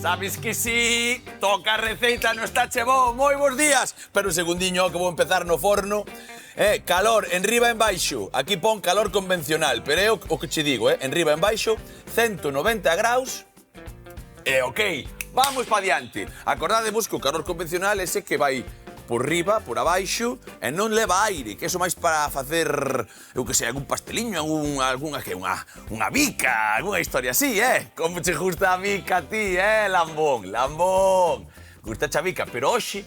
Sabes que sí, toca a receita no está chebón. Moi bons días. Pero un segundiño que vou empezar no forno. Calor en riba e en baixo. Aquí pon calor convencional, pero é o que che digo, en riba e en baixo, 190 graus. Ok, vamos pa diante. Acordadevos que o calor convencional é ese que vai por riba, por abaixo, e non leva aire, que eso máis para facer, eu que sei, algún pasteliño, unha bica, algunha historia así, Como che gusta a bica a ti, Lambón, Lambón. Gusta a bica, pero hoxe,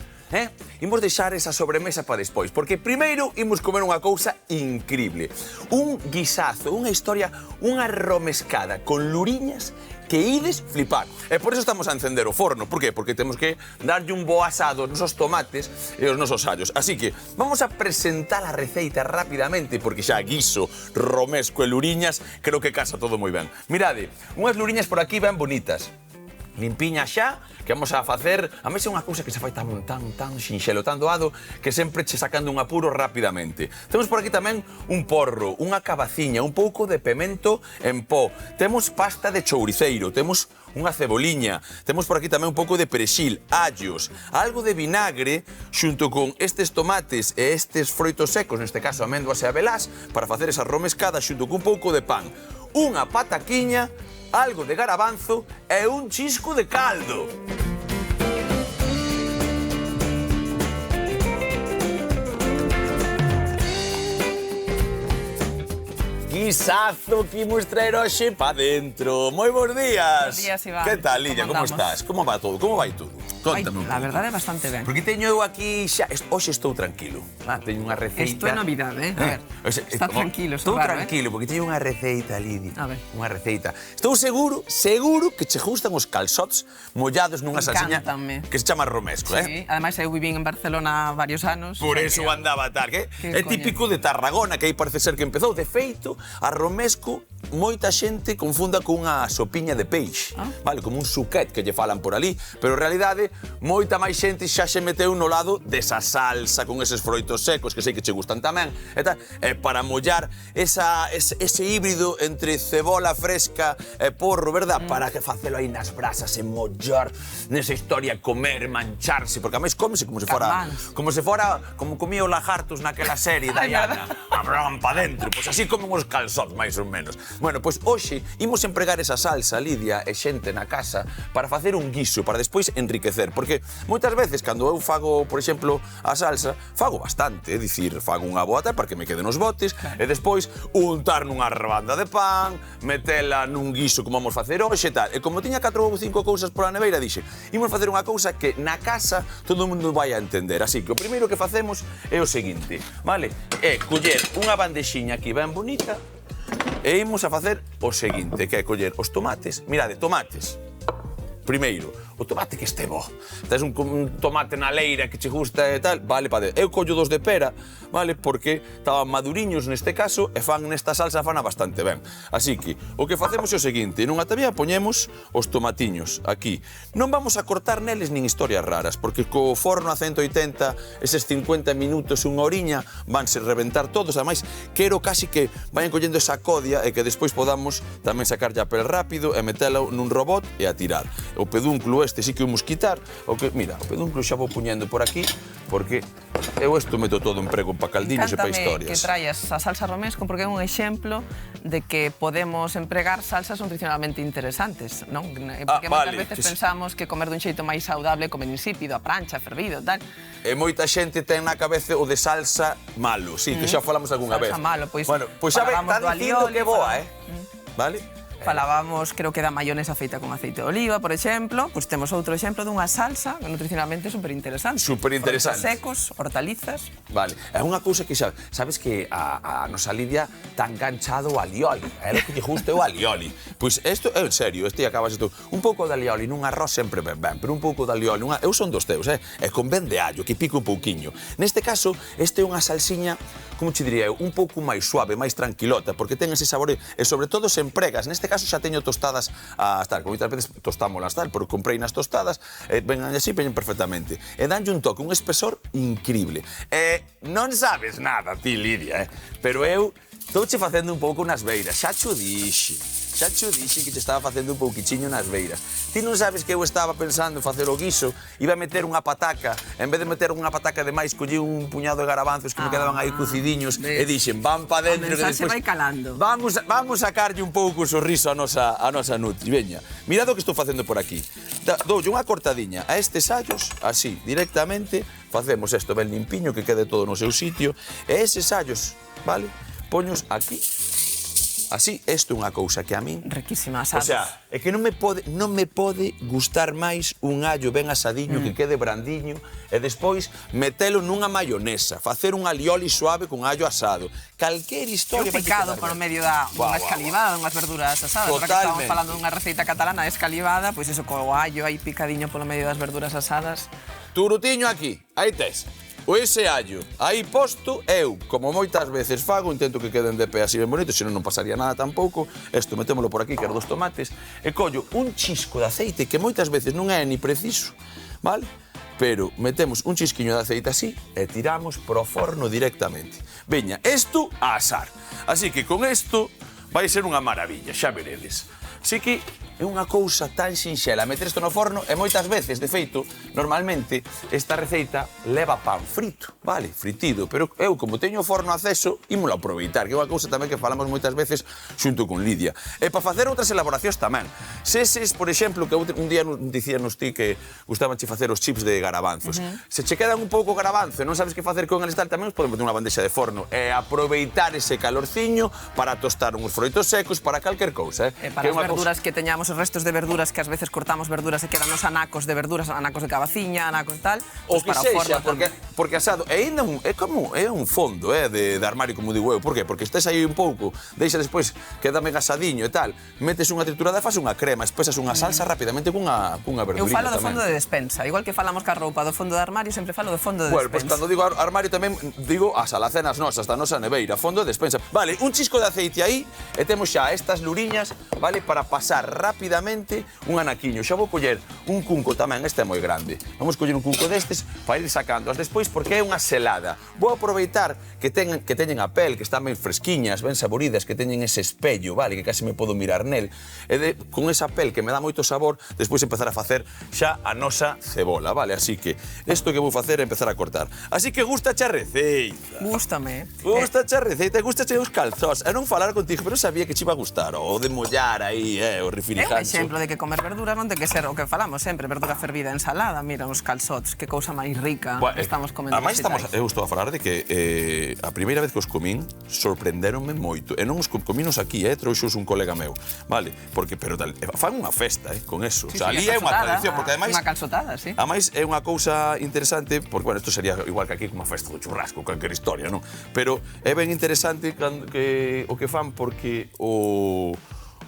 imos deixar esa sobremesa para despois, porque primeiro imos comer unha cousa increíble. Un guisazo, unha historia, unha romescada con luriñas que ides flipar. E por eso estamos a encender o forno. Por qué? Porque temos que darlle un bo asado aos nosos tomates e aos nosos allos. Así que vamos a presentar a receita rapidamente, porque xa guiso, romesco e luriñas, creo que casa todo moi ben. Mirade, unhas luriñas por aquí ben bonitas. Limpiña xa, que vamos a facer... A mí é unha cousa que se fai tan xinxelo, tan doado, que sempre che sacando un apuro rapidamente. Temos por aquí tamén un porro, unha cabaciña, un pouco de pemento en pó. Temos pasta de chouriceiro, temos unha ceboliña, temos por aquí tamén un pouco de perexil, allos, algo de vinagre, xunto con estes tomates e estes froitos secos, neste caso améndoas e abelás, para facer esa romescada xunto con un pouco de pan. Unha pataquiña, algo de garabanzo e un chisco de caldo. Guisazo que imos traer hoxe pa dentro. Moi bons días. Bons días, Iván. Que tal, Lidia? Como estás? Como va todo? Como vai todo? Contame un pouco. La verdade é bastante ben. Porque teño eu aquí xa... Hoxe estou tranquilo. Teño unha receita... Isto é novidade, A ver, está tranquilo, estou raro, tranquilo, porque teño unha receita, Lidia. A ver. Unha receita. Estou seguro que che gustan os calzots mollados nunha salsiña que se chama romesco, Sí, ademais eu vivín en Barcelona varios anos. Por eso andaba tal, que é típico de Tarragona, que aí parece ser que empezou. De feito, a romesco moita xente confunda con unha sopiña de peixe, vale, como un suquet que lle falan por ali, pero en realidade moita máis xente xa se meteu no lado desa salsa con eses froitos secos que sei que che gustan tamén, e tal, para mollar ese híbrido entre cebola fresca e porro, verdad? Para que facelo aí nas brasas e mollar nesa historia, comer, mancharse, porque a máis cómese como se fora como comía os lagartos naquela serie da Diana, abran pa dentro, pois así comen os calzots, máis ou menos. Bueno, pois hoxe imos empregar esa salsa, Lidia e xente na casa, para facer un guiso, para despois enriquecer, porque moitas veces, cando eu fago, por exemplo, a salsa, fago bastante, é dicir, fago unha boa para que me queden os botes, e despois untar nunha rebanda de pan, metela nun guiso como vamos facer hoxe e tal. E como tiña 4 ou 5 cousas pola neveira, dixe, imos facer unha cousa que na casa todo o mundo vai a entender. Así que o primeiro que facemos é o seguinte, vale? É coller unha bandexiña aquí ben bonita e imos a facer o seguinte, que é coller os tomates. Mirade, tomates. Primeiro, o tomate que este bo. Tes un tomate na leira que che gusta e tal, vale pa dentro. Eu collo dos de pera, vale, porque estaban maduriños neste caso e fan nesta salsa fana bastante ben. Así que, o que facemos é o seguinte, nunha tabía poñemos os tomatiños aquí. Non vamos a cortar neles nin historias raras, porque co forno a 180, eses 50 minutos, unha horiña, vanse reventar todos. Ademais, quero casi que vayan collendo esa codia e que despois podamos tamén sacar ya pel rápido e metela nun robot e a tirar. O pedúnculo este sí que o imos quitar. Mira, o pedúnculo xa vou puñendo por aquí, porque eu isto meto todo emprego pa caldiños e pa historias. Que traias a salsa romesco, porque é un exemplo de que podemos empregar salsas nutricionalmente interesantes, non? Porque moitas veces pensamos que comer dun xeito máis saudable é comer insípido, a prancha, fervido, tal. E moita xente ten na cabeza o de salsa malo, sí, que xa falamos algunha vez. Salsa malo, pois... Bueno, pois xa está dicindo que boa, vale? Falábamos, creo que da mayonesa feita con aceite de oliva, por exemplo. Pois temos outro exemplo dunha salsa nutricionalmente superinteresante. Superinteresante. Secos, hortalizas. Vale. É unha cousa que xa... Sabes que a nosa Lidia está enganchado ao alioli. É o que lle gusta o alioli. Pois isto, é en serio, este acabas isto. Un pouco de alioli nun arroz sempre ben, pero un pouco de alioli... Eu son dos teus, e con ben de allo, que pico un pouquiño. Neste caso, este é unha salsiña, como te diría eu, un pouco máis suave, máis tranquilota, porque ten ese sabor, e sobre todo se empregas. Neste caso xa teño tostadas a estar, como moitas veces tostámolas tal, pero comprei nas tostadas, vengan así, veñen perfectamente. E danlle un toque, un espesor increíble. Non sabes nada ti, Lidia, pero eu estouche facendo un pouco nas beiras, xa cho dixe. xa cho dixen que che estaba facendo un pouquichiño nas beiras. Ti non sabes que eu estaba pensando en facer o guiso, iba a meter unha pataca, en vez de meter unha pataca de máis, collí un puñado de garabanzos que me quedaban aí cocidiños e dixen, van pa dentro. O mensaxe vai calando. Vamos sacarlle un pouco o sorriso a nosa Nutri. Veña, mirad o que estou facendo por aquí. Doulle unha cortadiña a estes allos, así, directamente, facemos isto ben limpiño, que quede todo no seu sitio, e eses allos, vale, poños aquí. Así, isto é unha cousa que a min... Riquísima, asados. O sea, é que non me pode gustar máis un allo ben asadiño, que quede brandiño, e despois metelo nunha maionesa, facer un alioli suave con allo asado. Calquer historia... Un picado por medio dunha escalivada, dunhas verduras asadas. Totalmente. Ahora que estamos falando dunha receita catalana escalivada, pois iso co allo aí picadiño polo medio das verduras asadas. Turutiño aquí, aí tes. O ese allo aí posto, eu, como moitas veces fago, intento que queden de pé así ben bonito, senón non pasaría nada tampouco. Isto metémolo por aquí, que era dos tomates, e collo un chisco de aceite, que moitas veces non é ni preciso, vale? Pero metemos un chisquiño de aceite así e tiramos pro forno directamente. Veña, isto a asar. Así que con isto vai ser unha maravilla, xa veredes. Así que é unha cousa tan sinxela meter isto no forno e moitas veces, de feito, normalmente esta receita leva pan frito, vale, fritido, pero eu como teño o forno acceso, ímolo aproveitar, que é unha cousa tamén que falamos moitas veces xunto con Lidia. E para facer outras elaboracións tamén. Seses, por exemplo, que un día dicíanos ti que gustaban che facer os chips de garabanzos. Se che quedan un pouco garabanzo e non sabes que facer con eles tal, tamén os podemos meter unha bandexa de forno e aproveitar ese calorciño para tostar uns froitos secos, para calquer cousa. E para as verduras que teñamos os restos de verduras, que ás veces cortamos verduras e quedan os anacos de verduras, anacos de cabaciña, anacos tal, o que sexa, porque asado é un fondo de armario, como digo eu. Por qué? Porque estés aí un pouco, deixa despois, quedame gasadiño e tal, metes unha triturada e fas unha crema, espesas unha salsa rapidamente cunha verdurita. Eu falo do fondo de despensa, igual que falamos ca roupa do fondo de armario, sempre falo do fondo de despensa. Pois cando digo armario tamén digo as alacenas nosas, da nosa neveira, fondo de despensa. Vale, un chisco de aceite aí e temos xa estas luriñas, vale, para pasar rapidamente un anaquiño. Xa vou coller un cunco tamén, este é moi grande. Vamos coller un cunco destes para ir sacando as despois, porque é unha selada. Vou aproveitar que teñen a pel, que están ben fresquiñas, ben saboridas, que teñen ese espello, vale, que case me podo mirar nel. E con esa pel que me dá moito sabor, despois empezar a facer xa a nosa cebola, vale? Así que isto que vou facer é empezar a cortar. Así que gusta xa receita. Gústame. Gusta xa receita, gusta xa os calzós. E non falar contigo, pero sabía que che iba a gustar. O de mollar aí, o refirijancho. É un exemplo de que comer verduras non ten que ser o que falamos sempre, verdura fervida, ensalada, mira, uns calzots, que cousa máis rica estamos comendo. Ademais, eu estou a falar de que a primeira vez que os comín sorprenderonme moito. E non os comínos aquí, trouxos un colega meu, vale? Pero fan unha festa, con eso. O sea, ali é unha tradición, porque ademais... Unha calzotada, sí. Ademais, é unha cousa interesante, porque, bueno, isto sería igual que aquí, como unha festa do churrasco, calquer historia, non? Pero é ben interesante o que fan, porque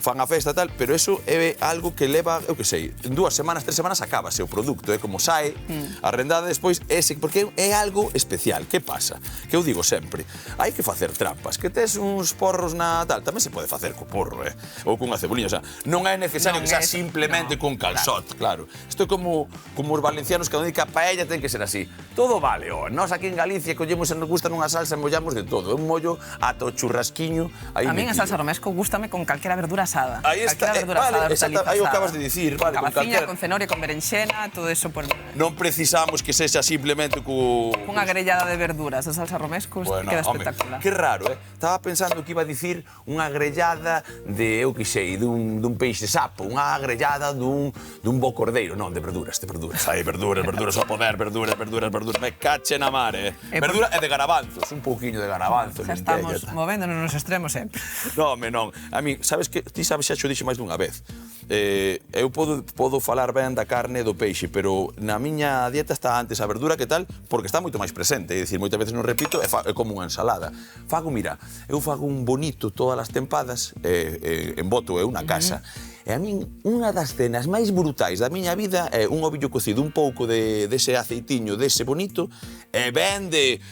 fan a festa tal, pero eso é algo que leva, eu que sei, en 2 semanas, 3 semanas acábase o produto, como sae, arrendada despois, porque é algo especial. Que pasa? Que eu digo sempre, hai que facer trampas, que tes uns porros na tal, tamén se pode facer co porro, ou cunha ceboliña, o sea, non é necesario que sea simplemente con calzot, claro. Isto é como os valencianos que dica paella ten que ser así. Todo vale, nós aquí en Galicia collemos e nos gusta nunha salsa e mollamos de todo, un mollo ata o churrasquiño. A min a salsa romesco gústame con calquera verdura asada. Aí está, vale, aí o acabas de dicir, vale, con cabaciña, con cenoria, con berenxena, todo eso por... Non precisamos que sexa simplemente cunha grellada de verduras, a salsa romesco queda espectacular. Que raro, Estaba pensando que iba a dicir unha grellada de, eu que sei, dun peixe sapo, unha grellada dun bo cordeiro, non, de verduras. Ai, verduras ao poder, verduras. Me cache na mar, Verdura e de garabanzos, un pouquiño de garabanzo. Xa estamos movéndonos nos extremos sempre. Non, a mí, sabes que, ti sabes, xa xo dixo máis dunha vez. Eu podo falar ben da carne e do peixe, pero na miña dieta está antes a verdura que tal, porque está moito máis presente. É dicir, moitas veces non repito, é como unha ensalada. Eu fago un bonito todas as tempadas, en boto eu na casa, E a min, unha das cenas máis brutais da miña vida é un ovillo cocido, un pouco dese aceitiño, dese bonito, e ben de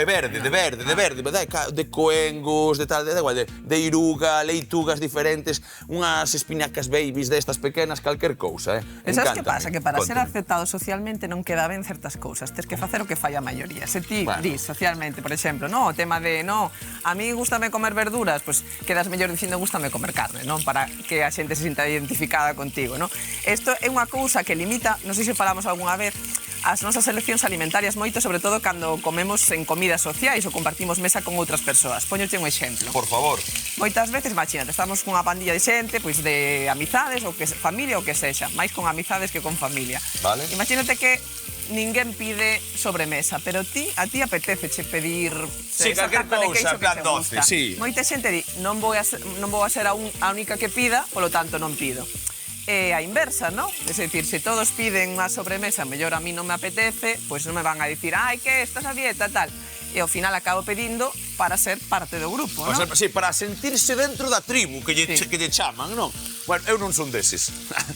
verde, de coengos, de tal, de iruga, leitugas diferentes, unhas espinacas babies destas pequenas, calquer cousa, E sabes que pasa? Que para ser aceptado socialmente non queda ben certas cousas, tens que facer o que fai a maioría. Se ti dis socialmente, por exemplo, o tema de, a mí gústame comer verduras, pois quedas mellor dicindo gústame comer carne, para que a xente se sinta identificada contigo, Isto é unha cousa que limita, non sei se falamos algunha vez, as nosas eleccións alimentarias moito, sobre todo cando comemos en comidas sociais ou compartimos mesa con outras persoas. Poñoche un exemplo. Por favor. Moitas veces, imagínate, estamos cunha pandilla de xente, pois de amizades, ou que familia, ou que sexa, máis con amizades que con familia. Vale. Imagínate que ninguén pide sobremesa, pero a ti apeteceche pedir esa tarta de queixo que te gusta. Moita xente di, non vou a ser a única que pida, polo tanto non pido. E a inversa, É dicir, se todos piden unha sobremesa, mellor a mí non me apetece, pois non me van a dicir, que estás a dieta, tal. E ao final acabo pedindo para ser parte do grupo, Sí, para sentirse dentro da tribu que lle chaman, Bueno, eu non son deses.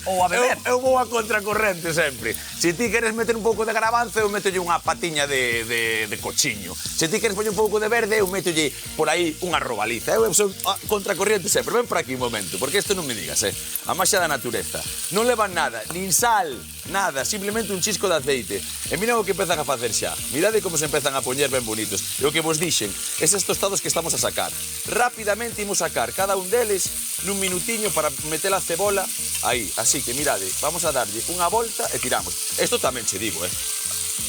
Ou a beber. Eu vou a contracorrente sempre. Se ti queres meter un pouco de garabanzo, eu metolle unha patiña de cochiño. Se ti queres poñer un pouco de verde, eu metolle por aí unha robaliza. Eu son contracorrente sempre. Ven por aquí un momento, porque isto non me digas, A maxia da natureza. Non levan nada, nin sal, nada, simplemente un chisco de aceite. E mira o que empezan a facer xa. Mirade como se empezan a poñer ben bonitos. E o que vos dixen, eses tostados que estamos a sacar. Rapidamente imos sacar cada un deles nun minutiño para meter a cebola aí, así que mirade, vamos a darlle unha volta e tiramos. Isto tamén che digo,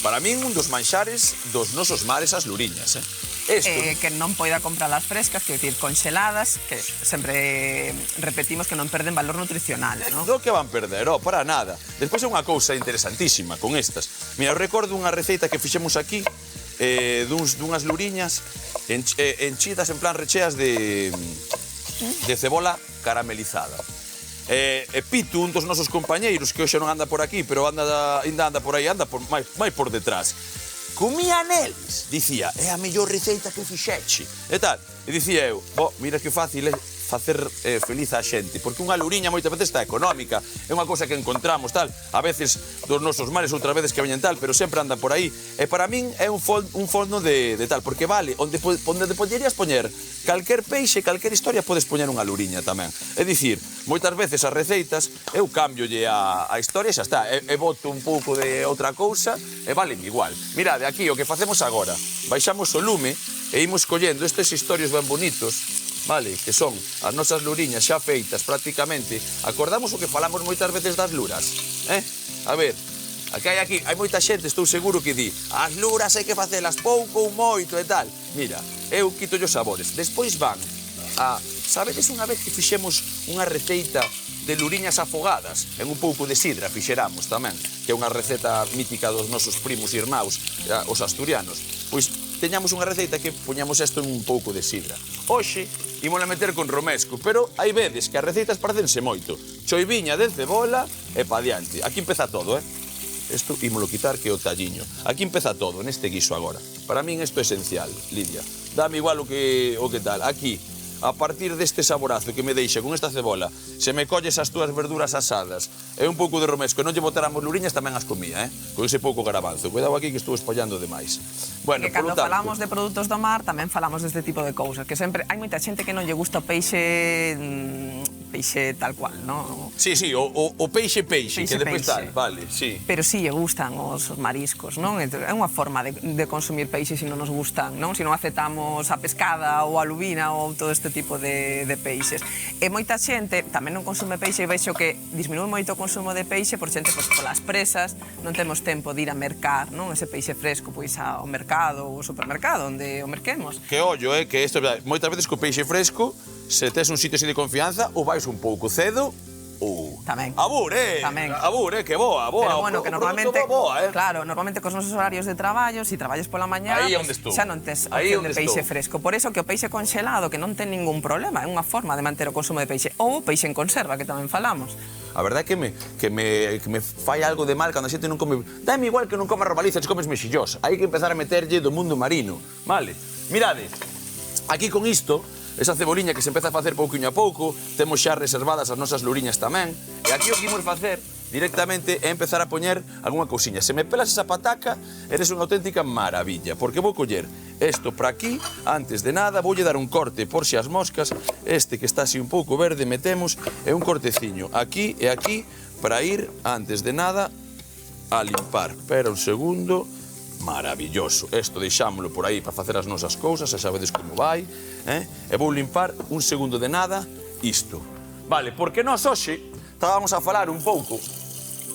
Para min un dos manxares dos nosos mares as luriñas, Que non poida compralas frescas, que decir, conxeladas, que sempre repetimos que non perden valor nutricional, Do que van perder, para nada. Despois é unha cousa interesantísima con estas. Mira, eu recordo unha receita que fixemos aquí dunhas luriñas enchidas en plan recheas de cebola caramelizada. Pitu, un dos nosos compañeiros, que hoxe non anda por aquí, pero ainda anda por aí, anda máis por detrás. Comía neles, dicía, é a mellor receita que fixeche, e tal. E dicía eu, mira que fácil é facer feliz a xente, porque unha luriña moitas veces está económica, é unha cousa que encontramos, tal, a veces dos nosos mares, outras veces que veñen tal, pero sempre andan por aí, e para min é un fondo de tal, porque vale, onde poderías poñer calquer peixe, calquer historia, podes poñer unha luriña tamén. É dicir, moitas veces as receitas, eu cambiolle a historia e xa está, e boto un pouco de outra cousa, e valen igual. Mirade, aquí o que facemos agora, baixamos o lume, e imos collendo estes historios ben bonitos, vale, que son as nosas luriñas xa feitas prácticamente. Acordamos o que falamos moitas veces das luras, A ver, hai moita xente, estou seguro que di, as luras hai que facelas pouco ou moito e tal. Mira, eu quito os sabores. Despois van sabedes unha vez que fixemos unha receita de luriñas afogadas, en un pouco de sidra fixeramos tamén, que é unha receta mítica dos nosos primos e irmãos, os asturianos. Pois teñamos unha receita que poñamos isto en un pouco de sidra. Hoxe, ímola meter con romesco, pero hai veces que as receitas parecense moito. Choiviña de cebola e pa diante. Aquí empeza todo, Isto ímolo quitar que é o talliño. Aquí empeza todo, neste guiso agora. Para min isto é esencial, Lidia. Dame igual o que tal. Aquí, a partir deste saborazo que me deixa con esta cebola, se me colles as túas verduras asadas e un pouco de romesco e non lle botáramos luriñas, tamén as comía, con ese pouco garabanzo. Cuidado aquí que estou espallando demais. Bueno, que cando falamos de produtos do mar, tamén falamos deste tipo de cousas, que sempre hai moita xente que non lle gusta o peixe tal cual, Sí, o peixe, que depois tal, vale, sí. Pero sí lle gustan os mariscos, É unha forma de consumir peixe se non nos gustan, Se non aceptamos a pescada ou a lubina ou todo este tipo de peixes. E moita xente tamén non consume peixe, e vexo que disminúe moito o consumo de peixe por xente, polas presas, non temos tempo de ir a mercar, ese peixe fresco, pois ao mercado ou ao supermercado, onde o merquemos. Que ollo, que isto, moitas veces co peixe fresco, se tes un sitio así de confianza, ou vais un pouco cedo, tamén. Abur, que boa. Pero bueno, que normalmente, claro, normalmente cos nosos horarios de traballo, se traballes pola mañá, xa non tes opción de peixe fresco. Por eso que o peixe conxelado, que non ten ningún problema, é unha forma de manter o consumo de peixe. Ou o peixe en conserva, que tamén falamos. A verdade é que me fai algo de mal cando a xente non come... Dame igual que non coma robalizas, comes mexillós. Hai que empezar a meterlle do mundo marino, vale? Mirade, aquí con isto, esa ceboliña que se empeza a facer pouquiño a pouco, temos xa reservadas as nosas louriñas tamén, e aquí o que imos facer directamente é empezar a poñer algunha cousiña. Se me pelas esa pataca, eres unha auténtica maravilla, porque vou coller isto para aquí, antes de nada, voulle dar un corte por si as moscas, este que está así un pouco verde, metemos, e un corteciño aquí e aquí, para ir, antes de nada, a limpar. Espera un segundo. Maravilloso. Isto deixámoslo por aí para facer as nosas cousas, xa sabedes como vai. E vou limpar un segundo de nada isto. Vale, porque nós hoxe estábamos a falar un pouco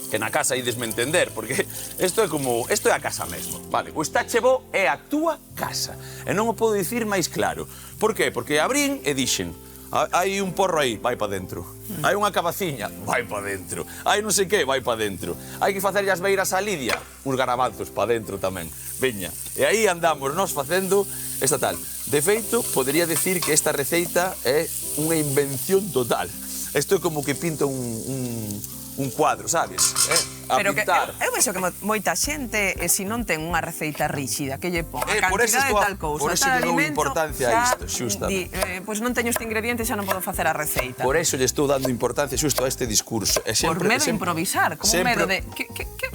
que na casa ides me entender, porque isto é a casa mesmo. Vale, o Estache Bo é a túa casa. E non o podo dicir máis claro. Por qué? Porque abrín e dixen, hai un porro aí, vai pa dentro. Hai unha cabaciña, vai pa dentro. Hai non sei que, vai pa dentro. Hai que facerlle as beiras a Lidia, uns garabanzos pa dentro tamén. Veña. E aí andamos nós facendo esta tal. De feito, podería decir que esta receita é unha invención total. Isto é como que pinta un cuadro, sabes? A pero pintar. Eu vexo que moita xente, se non ten unha receita ríxida, que lle pon a cantidad de tal cousa, por eso lle dou importancia a isto, xustamente. Pois non teño este ingrediente, xa non podo facer a receita. Por eso lle estou dando importancia xusto a este discurso. Por medo de improvisar, como medo de...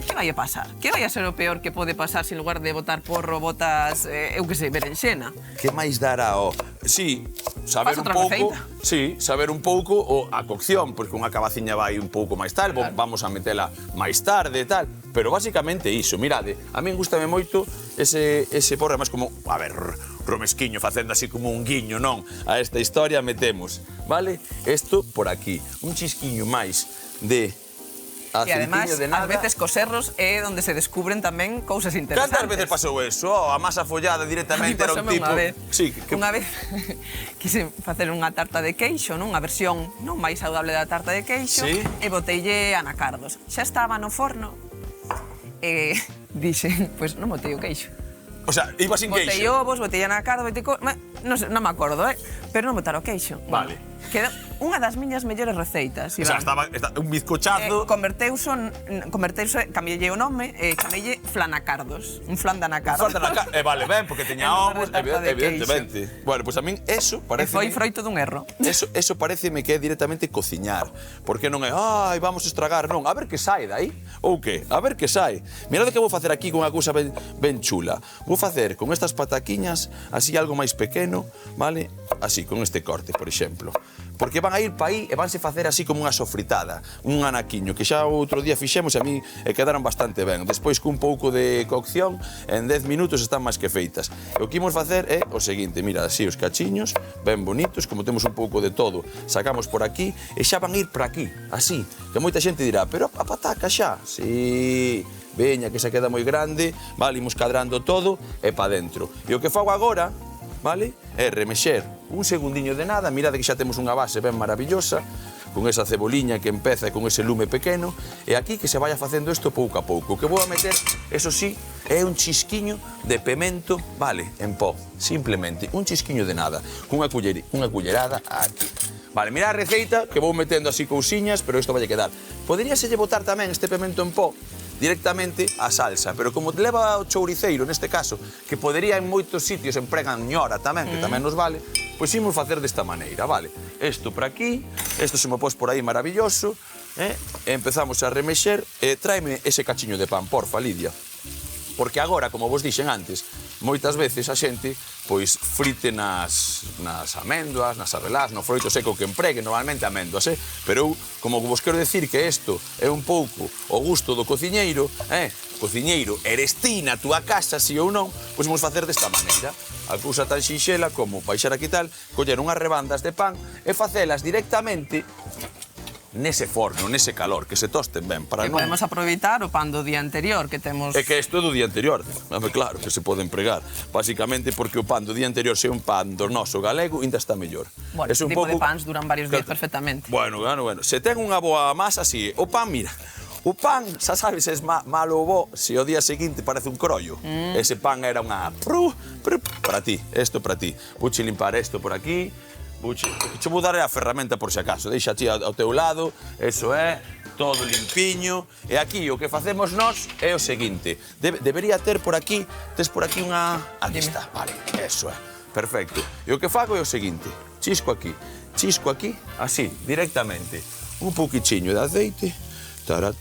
Que vai a pasar? Que vai a ser o peor que pode pasar se en lugar de botar porro, botas, eu que sei, berenxena? Que máis dará o... Sí, saber un pouco... Sí, saber un pouco a cocción, porque unha cabaciña vai un pouco máis tal, vamos a metela máis tarde e tal, pero basicamente iso, mirade, a min gustame moito ese porro, además como, a ver, romesquiño, facendo así como un guiño, non? A esta historia metemos, vale? Isto por aquí, un chisquiño máis de e además, ás veces cos erros é onde se descubren tamén cousas interesantes. Cantas veces pasou eso? A masa follada directamente era un tipo... Unha vez quise facer unha tarta de queixo, unha versión non máis saudable da tarta de queixo, e boteille anacardos. Xa estaba no forno e dixen, pois non botei o queixo. O sea, iba sin queixo. Botei ovos, botei anacardo, non me acordo, pero non botar o queixo. Vale. Queda unha das miñas mellores receitas. O sea, estaba un bizcochazo... Converteuse, cambielle o nome, chamelle flanacardos. Un flan de anacardo. Vale, ben, porque teña ovos, evidentemente. Bueno, pois a min eso parece... E foi froito dun erro. Eso pareceme que é directamente cociñar. Porque non é, ai, vamos estragar, non. A ver que sai dai. Ou que? A ver que sai. Mirade que vou facer aquí con unha cousa ben chula. Vou facer con estas pataquiñas, así algo máis pequeno, vale? Así, con este corte, por exemplo. Porque van a ir pa aí e vanse facer así como unha sofritada, un anaquiño, que xa outro día fixemos e a mí quedaron bastante ben. Despois, cun pouco de cocción, en 10 minutos están máis que feitas. E o que imos facer é o seguinte, mira, así os cachiños, ben bonitos, como temos un pouco de todo, sacamos por aquí e xa van a ir por aquí, así. Que moita xente dirá, pero a pataca xa, sí... Veña, que se queda moi grande, vale, imos cadrando todo e pa dentro. E o que fago agora, vale, é remexer un segundiño de nada, mirade que xa temos unha base ben maravillosa, con esa ceboliña que empeza con ese lume pequeno, e aquí que se vaya facendo isto pouco a pouco. O que vou a meter, eso sí, é un chisquiño de pemento, vale, en pó, simplemente, un chisquiño de nada, cunha cullerada aquí. Vale, mira a receita, que vou metendo así cousiñas, pero isto vai a quedar. Poderíaselle botar tamén este pemento en pó directamente a salsa, pero como leva o chouriceiro neste caso, que podería en moitos sitios empregan ñora tamén, que tamén nos vale, pois imos facer desta maneira, vale? Isto por aquí, isto se me pos por aí maravilloso, e empezamos a remexer, e tráeme ese cachiño de pan, porfa, Lidia. Porque agora, como vos dixen antes, moitas veces a xente pois frite nas améndoas, nas arrelás, no froito seco que empregue, normalmente améndoas, pero eu, como vos quero decir que isto é un pouco o gusto do cociñeiro, cociñeiro, eres ti na túa casa, si ou non, pois vamos facer desta maneira. A cousa tan xinxela como baixar aquí tal, coller unhas rebandas de pan e facelas directamente nese forno, nese calor, que se tosten ben. E podemos aproveitar o pan do día anterior que temos... É que isto é do día anterior, claro que se pode empregar. Basicamente porque o pan do día anterior, se é un pan do noso galego, ainda está mellor. Bueno, ese tipo de pans duran varios días perfectamente. Bueno, se ten unha boa masa así, o pan, mira, o pan, xa sabes, é malo ou bo, se o día seguinte parece un crollo. Ese pan era unha... Para ti, isto para ti. Vouche limpar isto por aquí. Che vou dar a ferramenta por si acaso, deixa ti ao teu lado, eso é, todo limpiño. E aquí o que facemos nós é o seguinte, debería ter por aquí, tes por aquí unha... Aquí está, vale, eso é, perfecto. E o que fago é o seguinte, chisco aquí, así, directamente. Un pouquichiño de aceite. A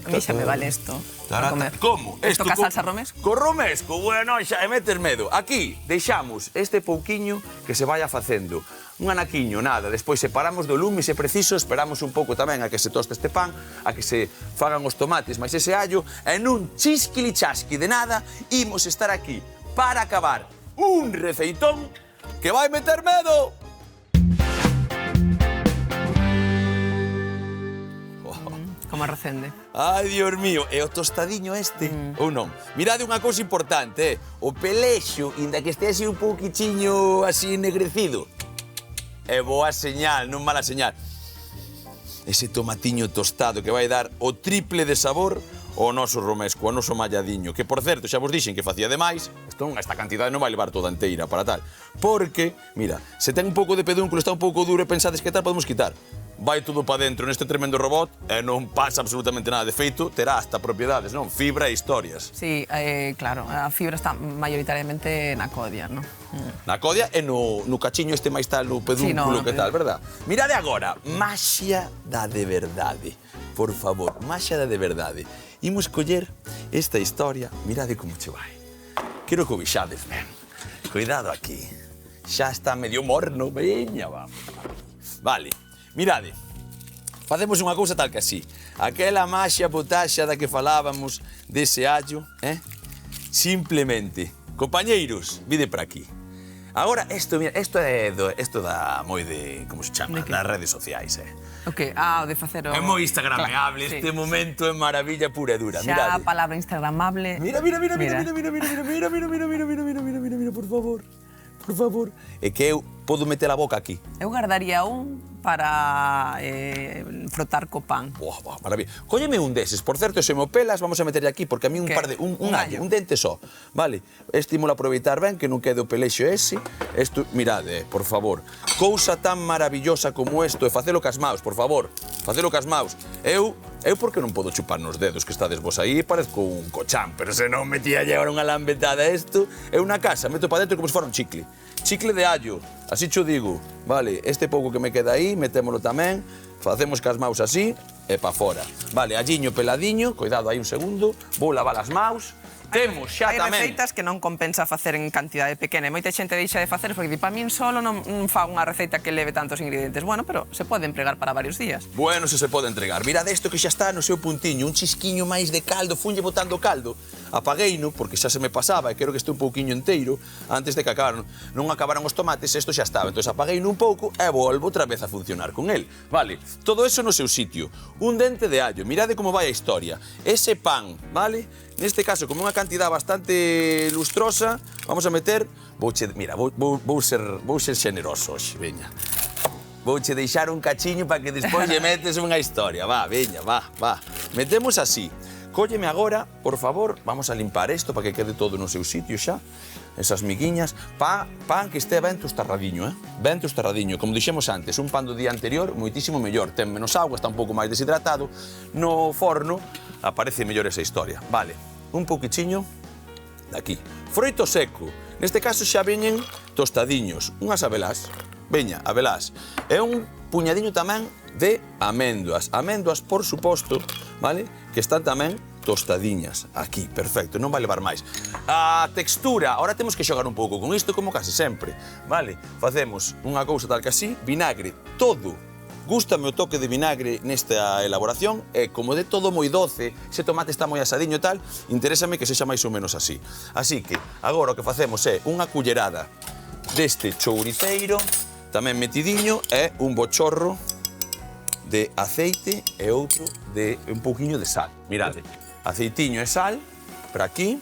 mí xa me vale isto para comer. Como? Isto ca salsa romesco? Co romesco, bueno, xa metes medo. Aquí deixamos este pouquiño que se vaya facendo. Un anaquiño, nada. Despois separamos do lume, se preciso, esperamos un pouco tamén a que se toste este pan, a que se fagan os tomates, máis ese allo, e nun chisquilichasqui de nada, imos estar aquí para acabar un receitón que vai meter medo. Como recende. Ai, Dios mío, e o tostadiño este, ou non? Mirade unha cousa importante, o pelexo, inda que este así un pouquichiño así ennegrecido, é boa señal, non mala señal. Ese tomatiño tostado que vai dar o triple de sabor ao noso romesco, ao noso malladiño, que, por certo, xa vos dixen que facía demais, esta cantidade non vai levar toda inteira para tal, porque, mira, se ten un pouco de pedúnculo, está un pouco duro e pensades que tal, podemos quitar. Vai todo para dentro neste tremendo robot e non pasa absolutamente nada. De feito, terá hasta propiedades, non? Fibra e historias. Sí, claro, a fibra está maioritariamente na codia, non? Na codia e no cachiño este máis tal, no pedúnculo que tal, verdad? Mirade agora, maxia da de verdade. Por favor, maxia da de verdade. Imos coller esta historia, mirade como che vai. Quero que o vixades ben. Cuidado aquí. Xa está medio morno, veña, vamos. Vale. Mirade, facemos unha cousa tal que así. Aquela maxia potaxa da que falábamos dese allo, simplemente, compañeiros, vide para aquí. Agora, isto dá moi de, como se chama, das redes sociais, O que? O de facer o... É moi instagramable, este momento é maravilla pura e dura, mirade. Xa a palabra instagramable... Mira, por favor. É que eu podo meter a boca aquí. Eu guardaría un para frotar co pan. Maravilla. Cólleme un deses. Por certo, se me o pelas, vamos a meterlle aquí, porque a mí un allo, un dente só. Vale? Estímulo a aproveitar ben, que non quede o pelexo ese. Isto, mirade, por favor. Cousa tan maravillosa como isto, e facelo cas maus, por favor. Facelo cas maus. Eu porque non podo chupar nos dedos que estades vos aí, parezco un cochán, pero se non metía llevar unha lambetada isto, eu na casa meto para dentro como se fora un chicle. Chicle de allo, así cho digo. Vale, este pouco que me queda aí, metémolo tamén, facemos cas maus así e pa fora. Vale, alliño peladiño, cuidado aí un segundo, vou lavar as maus. Temos xa tamén... Hai receitas que non compensa facer en cantidade pequena. E moita xente deixa de facer porque para min solo non fago unha receita que leve tantos ingredientes. Bueno, pero se pode empregar para varios días. Bueno, se pode entregar. Mirade isto que xa está no seu puntiño, un chisquiño máis de caldo, funlle botando caldo. Apagueino, porque xa se me pasaba, e quero que este un pouquiño inteiro, antes de que non acabaran os tomates, isto xa estaba. Entón, apagueino un pouco e volvo outra vez a funcionar con el. Vale, todo eso no seu sitio. Un dente de allo, mirade como vai a historia. Ese pan, vale? Neste caso, como unha cantidad bastante lustrosa, vamos a meter... Mira, vou ser xeneroso hoxe, veña. Vouche deixar un cachiño para que despois lle metes unha historia. Va, veña, va. Metemos así. Cólleme agora, por favor, vamos a limpar isto para que quede todo no seu sitio xa. Esas miguiñas. Pan que este ben tostarradiño, Ben tostarradiño. Como dixemos antes, un pan do día anterior, moitísimo mellor. Ten menos agua, está un pouco máis deshidratado. No forno aparece mellor esa historia. Vale, un pouquichiño daqui. Froito seco. Neste caso xa veñen tostadiños. Unhas abelás. Veña, abelás. E un puñadiño tamén de améndoas. Améndoas, por suposto, vale? Que están tamén tostadiñas. Aquí, perfecto, non vai levar máis. A textura, ahora temos que xogar un pouco con isto, como case sempre, vale? Facemos unha cousa tal que así, vinagre, todo. Gústame o toque de vinagre nesta elaboración e como de todo moi doce, ese tomate está moi asadiño e tal, interésame que sexa máis ou menos así. Así que, agora o que facemos é unha cullerada deste chouriceiro, tamén metidiño, e un bochorro de aceite e outro de un pouquiño de sal. Mirade, aceitiño e sal, para aquí.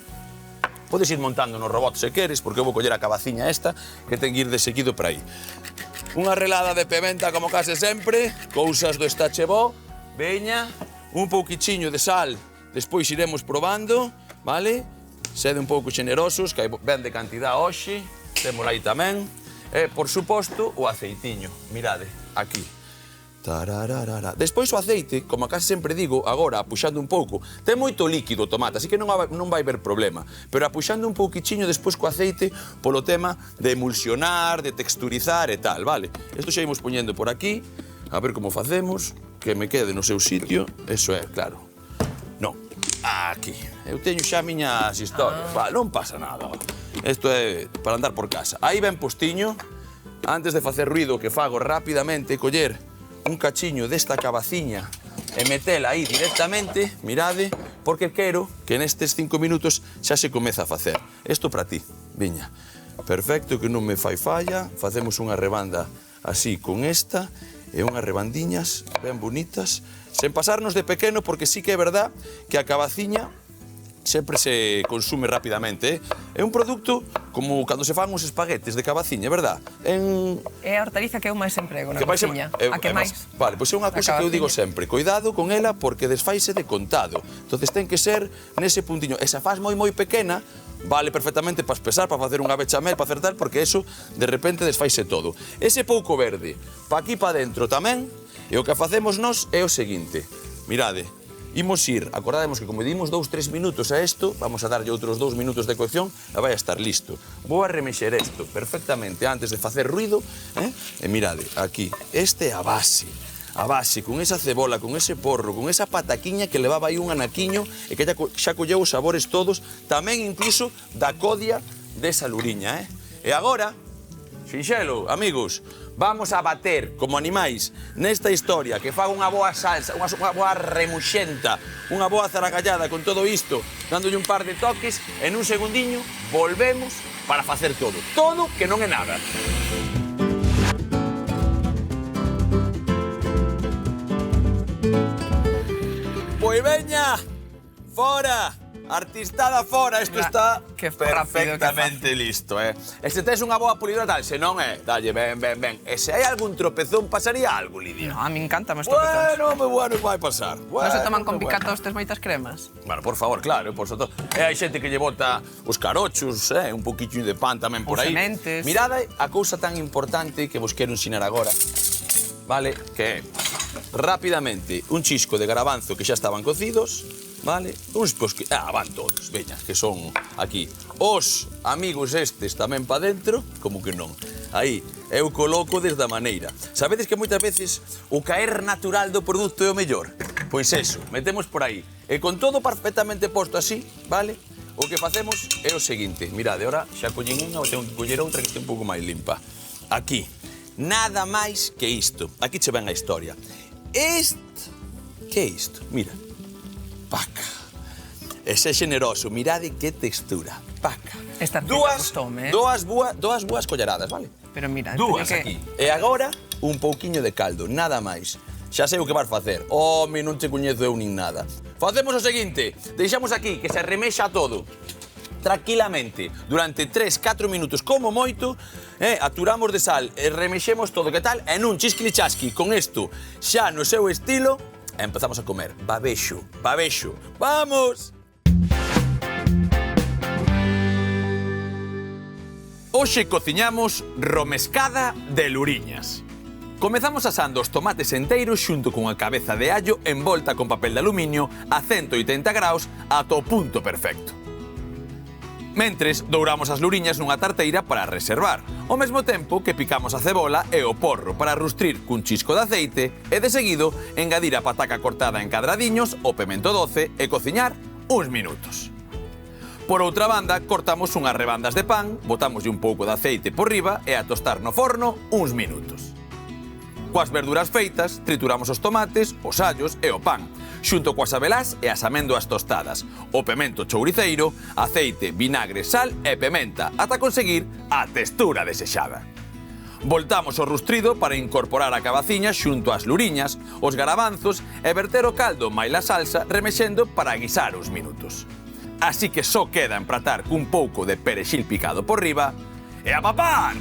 Podes ir montando no robot se queres, porque eu vou coller a cabaciña esta, que ten que ir de seguido para aí. Unha relada de pimenta como case sempre, cousas do estachebó, veña, un pouquichiño de sal, despois iremos probando, vale? Sede un pouco xenerosos, que hai ben de cantidad hoxe, temos aí tamén. E, por suposto, o aceitiño, mirade, aquí. Tarararara. Despois o aceite, como casi sempre digo, agora apuxando un pouco, ten moito líquido o tomate, así que non vai haber problema. Pero apuxando un pouquichiño despois co aceite polo tema de emulsionar, de texturizar e tal, vale? Isto xa imos poñendo por aquí, a ver como facemos, que me quede no seu sitio, eso é, claro. Non, aquí. Eu teño xa miñas historias, vale, non pasa nada. Isto é para andar por casa. Aí ben postiño, antes de facer ruido, que fago rapidamente, coller un cachiño desta cabaciña e metela aí directamente, mirade, porque quero que nestes 5 minutos xa se comeza a facer. Isto para ti, viña. Perfecto, que non me fai falla. Facemos unha rebanda así con esta e unhas rebandiñas ben bonitas, sen pasarnos de pequeno, porque sí que é verdad que a cabaciña sempre se consume rapidamente. É un produto como cando se fan uns espaguetes de cabaciña, verdad? É a hortaliza que eu máis emprego na cociña. A que máis? Vale, pois é unha cousa que eu digo sempre. Cuidado con ela porque desfaise de contado. Entonces ten que ser nese puntiño. E se faz moi pequena, vale perfectamente para espesar, para facer unha bechamel, para hacer tal, porque eso de repente desfaise todo. Ese pouco verde, pa aquí pa dentro tamén, e o que facemos nós é o seguinte. Mirade, imos ir, acordademos que como dimos 2-3 minutos a isto, vamos a darlle outros 2 minutos de cocción e vai a estar listo. Vou a remexer isto perfectamente antes de facer ruido, e mirade, aquí, este é a base, con esa cebola, con ese porro, con esa pataquiña que levaba aí un anaquiño e que xa colleu os sabores todos, tamén incluso da codia desa luriña, E agora, sinxelo, amigos, vamos a bater como animais nesta historia, que faga unha boa salsa, unha boa remuxenta, unha boa zaragallada con todo isto, dándolle un par de toques, en un segundiño volvemos para facer todo. Todo que non é nada. Pois veña, fora! Artistada fora, isto está perfectamente listo, E se tes unha boa pulidora tal, se non dalle, ben. E se hai algún tropezón, pasaría algo, Lidia? No, a mí encanta máis tropezóns. Bueno, vai pasar. Non se toman con picatostes moitas cremas? Bueno, por favor, claro, por sobre todo. E hai xente que lle bota os carochos, un poquinho de pan tamén por aí. Os sementes. Mirade a cousa tan importante que vos quero ensinar agora, vale? Que é, rapidamente, un chisco de garabanzo que xa estaban cocidos, vale? Uns pos que... van todos, veña, que son aquí. Os amigos estes tamén pa dentro, como que non. Aí, eu coloco desda maneira. Sabedes que moitas veces o caer natural do produto é o mellor? Pois eso, metemos por aí. E con todo perfectamente posto así, vale? O que facemos é o seguinte. Mirade, ora xa collín unha, tengo que coller outra que este un pouco máis limpa. Aquí. Nada máis que isto. Aquí che ven a historia. Que é isto? Mira. Paca. Ese xeneroso, mirade que textura. Paca. Esta gustoume, Dúas boas collaradas, vale? Pero mira, dúas aquí. E agora, un pouquiño de caldo, nada máis. Xa sei o que vas facer. Home, non te coñezo eu nin nada. Facemos o seguinte, deixamos aquí que se remexa todo. Tranquilamente, durante 3-4 minutos como moito, aturamos de sal e remexemos todo, que tal? E nun chisquilichasqui, con isto xa no seu estilo, empezamos a comer. Babexo. Vamos! Hoxe cociñamos romescada de luriñas. Comezamos asando os tomates enteiros xunto cunha cabeza de allo envolta con papel de aluminio a 180 graus ata o punto perfecto. Mentres, douramos as luriñas nunha tarteira para reservar, ao mesmo tempo que picamos a cebola e o porro para rustrir cun chisco de aceite e, de seguido, engadir a pataca cortada en cadradiños, o pemento doce e cociñar uns minutos. Por outra banda, cortamos unhas rebandas de pan, botámoslle un pouco de aceite por riba e a tostar no forno uns minutos. Coas verduras feitas, trituramos os tomates, os allos e o pan, xunto coas abelás e as améndoas tostadas, o pemento chouriceiro, aceite, vinagre, sal e pementa, ata conseguir a textura desexada. Voltamos o rustrido para incorporar a cabaciña xunto ás luriñas, os garabanzos e verter o caldo máis a salsa remexendo para guisar uns minutos. Así que só queda empratar cun pouco de perexil picado por riba e a papar!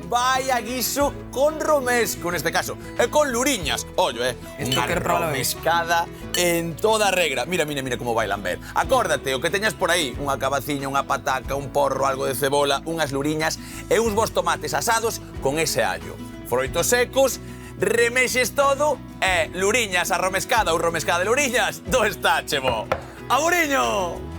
vaya guiso con romesco neste caso, e con luriñas. Ollo, unha romescada en toda regra. Mira como bailan ver. Acórdate, o que teñas por aí, unha cabaciña, unha pataca, un porro, algo de cebola, unhas luriñas e uns bons tomates asados con ese allo. Froitos secos, remexes todo e luriñas arromescada ou romescada de luriñas do está, chevo. Amoriño!